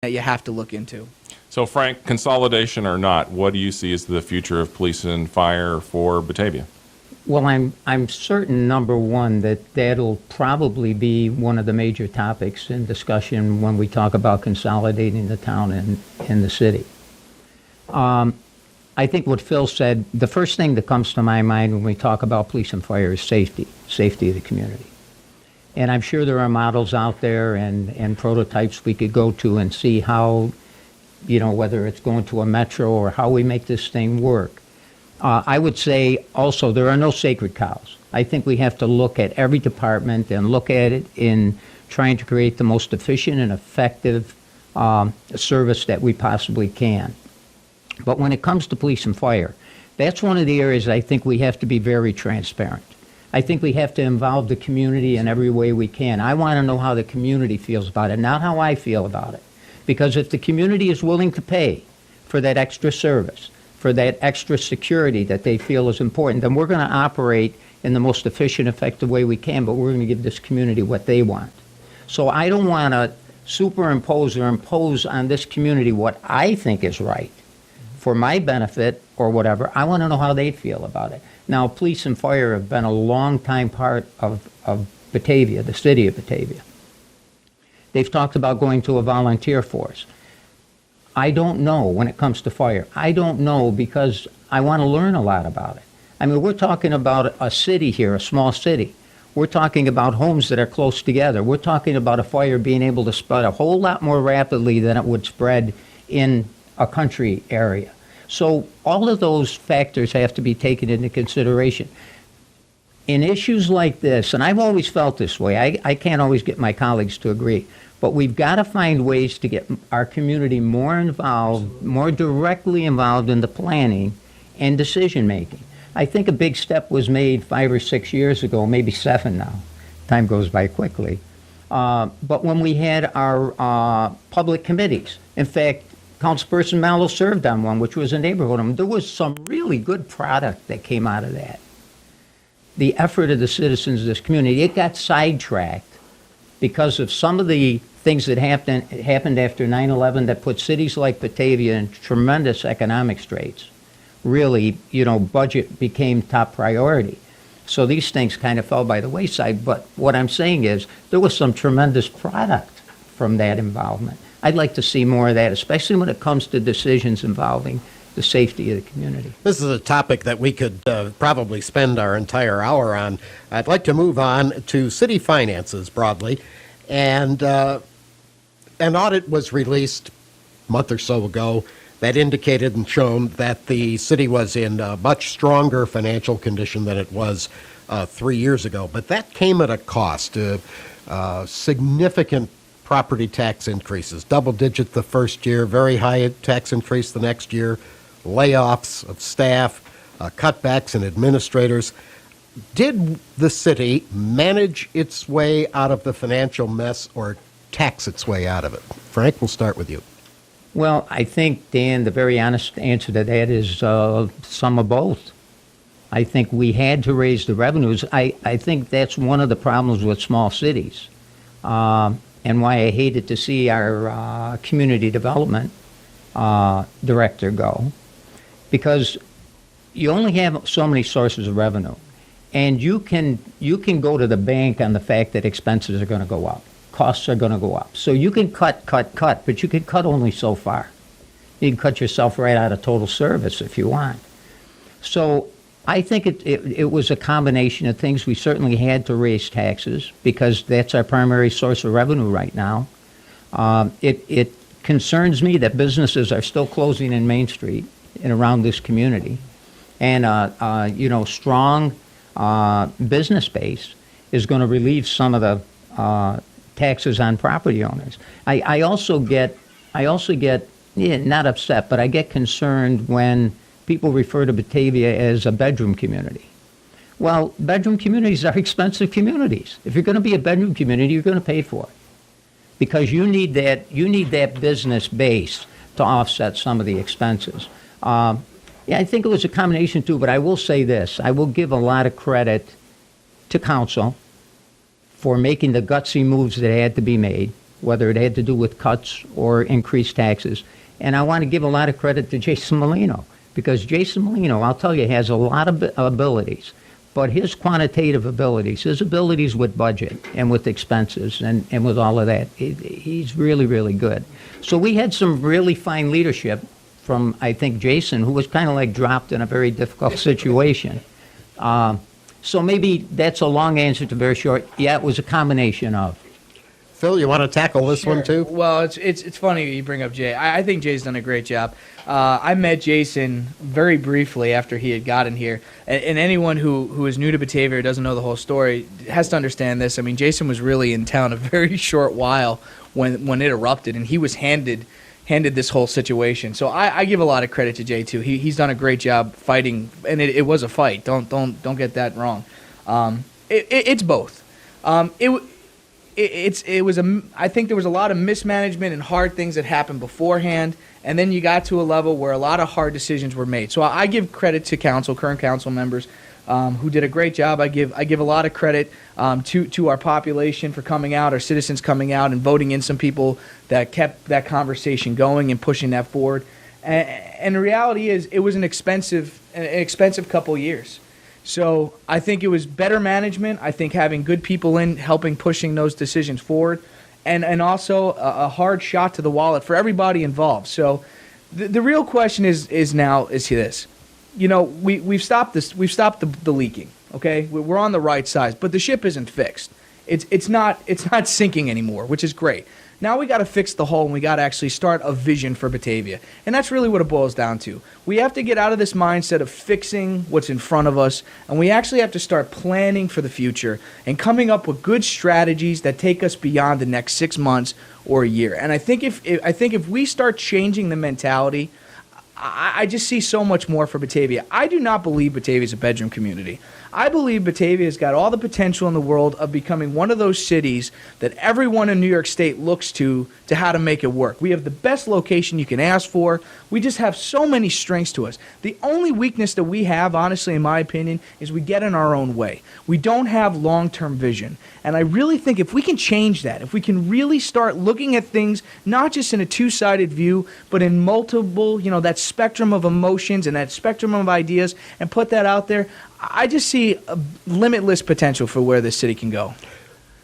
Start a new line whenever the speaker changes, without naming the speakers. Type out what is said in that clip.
that you have to look into.
So, Frank, consolidation or not, what do you see as the future of police and fire for Batavia?
Well, I'm certain, number one, that that'll probably be one of the major topics in discussion when we talk about consolidating the town and the city. I think what Phil said, the first thing that comes to my mind when we talk about police and fire is safety of the community. And I'm sure there are models out there and prototypes we could go to and see how, whether it's going to a metro or how we make this thing work. I would say also there are no sacred cows. I think we have to look at every department and look at it in trying to create the most efficient and effective service that we possibly can. But when it comes to police and fire, that's one of the areas I think we have to be very transparent. I think we have to involve the community in every way we can. I want to know how the community feels about it, not how I feel about it. Because if the community is willing to pay for that extra service, for that extra security that they feel is important, then we're going to operate in the most efficient, effective way we can, but we're going to give this community what they want. So I don't want to superimpose or impose on this community what I think is right for my benefit or whatever. I want to know how they feel about it. Now, police and fire have been a long-time part of Batavia, the city of Batavia. They've talked about going to a volunteer force. I don't know when it comes to fire. I don't know because I want to learn a lot about it. I mean, we're talking about a city here, a small city. We're talking about homes that are close together. We're talking about a fire being able to spread a whole lot more rapidly than it would spread in a country area. So all of those factors have to be taken into consideration. In issues like this, and I've always felt this way, I can't always get my colleagues to agree, but we've got to find ways to get our community more involved, more directly involved in the planning and decision making. I think a big step was made 5 or 6 years ago, maybe 7 now. Time goes by quickly. But when we had our public committees, in fact, Councilperson Mallow served on one, which was a neighborhood home. There was some really good product that came out of that. The effort of the citizens of this community, it got sidetracked because of some of the things that happened after 9/11 that put cities like Batavia in tremendous economic straits. Really, budget became top priority. So these things kind of fell by the wayside. But what I'm saying is there was some tremendous product from that involvement. I'd like to see more of that, especially when it comes to decisions involving the safety of the community.
This is a topic that we could probably spend our entire hour on. I'd like to move on to city finances broadly. And an audit was released a month or so ago that indicated and shown that the city was in a much stronger financial condition than it was 3 years ago. But that came at a cost, significant property tax increases, double digit the first year, very high tax increase the next year, layoffs of staff, cutbacks in administrators. Did the city manage its way out of the financial mess or tax its way out of it? Frank, we'll start with you.
Well, I think, Dan, the very honest answer to that is some of both. I think we had to raise the revenues. I think that's one of the problems with small cities. And why I hated to see our community development director go, because you only have so many sources of revenue, and you can go to the bank on the fact that expenses are going to go up, costs are going to go up. So you can cut, but you can cut only so far. You can cut yourself right out of total service if you want. So I think it was a combination of things. We certainly had to raise taxes because that's our primary source of revenue right now. It concerns me that businesses are still closing in Main Street and around this community. And, strong business base is going to relieve some of the taxes on property owners. I also get, not upset, but I get concerned when people refer to Batavia as a bedroom community. Well, bedroom communities are expensive communities. If you're going to be a bedroom community, you're going to pay for it because you need that business base to offset some of the expenses. I think it was a combination too, but I will say this. I will give a lot of credit to council for making the gutsy moves that had to be made whether it had to do with cuts or increased taxes. And I want to give a lot of credit to Jason Molino, because Jason Molino, I'll tell you, has a lot of abilities. But his quantitative abilities, his abilities with budget and with expenses and with all of that, he's really, really good. So we had some really fine leadership from, I think, Jason, who was kind of like dropped in a very difficult situation. So maybe that's a long answer to very short. Yeah, it was a combination of.
Phil, you want to tackle this one too?
Well, it's funny you bring up Jay. I think Jay's done a great job. I met Jason very briefly after he had gotten here, and anyone who is new to Batavia or doesn't know the whole story has to understand this. I mean, Jason was really in town a very short while when it erupted, and he was handed this whole situation. So I give a lot of credit to Jay too. He's done a great job fighting, and it was a fight. Don't get that wrong. It's both. I think there was a lot of mismanagement and hard things that happened beforehand, and then you got to a level where a lot of hard decisions were made. So I give credit to current council members who did a great job. I give a lot of credit to our population for coming out, our citizens coming out and voting in some people that kept that conversation going and pushing that forward. And the reality is, it was an expensive couple years. So I think it was better management. I think having good people in helping pushing those decisions forward, and also a hard shot to the wallet for everybody involved. So the real question is this. You know, we've stopped this. We've stopped the leaking. Okay, we're on the right side, but the ship isn't fixed. It's not sinking anymore, which is great. Now we got to fix the hole, and we got to actually start a vision for Batavia. And that's really what it boils down to. We have to get out of this mindset of fixing what's in front of us, and we actually have to start planning for the future and coming up with good strategies that take us beyond the next 6 months or a year. And I think if we start changing the mentality, I just see so much more for Batavia. I do not believe Batavia is a bedroom community. I believe Batavia has got all the potential in the world of becoming one of those cities that everyone in New York State looks to how to make it work. We have the best location you can ask for. We just have so many strengths to us. The only weakness that we have, honestly, in my opinion, is we get in our own way. We don't have long-term vision. And I really think if we can change that, if we can really start looking at things not just in a two-sided view, but in multiple, that spectrum of emotions and that spectrum of ideas, and put that out there, I just see a limitless potential for where this city can go.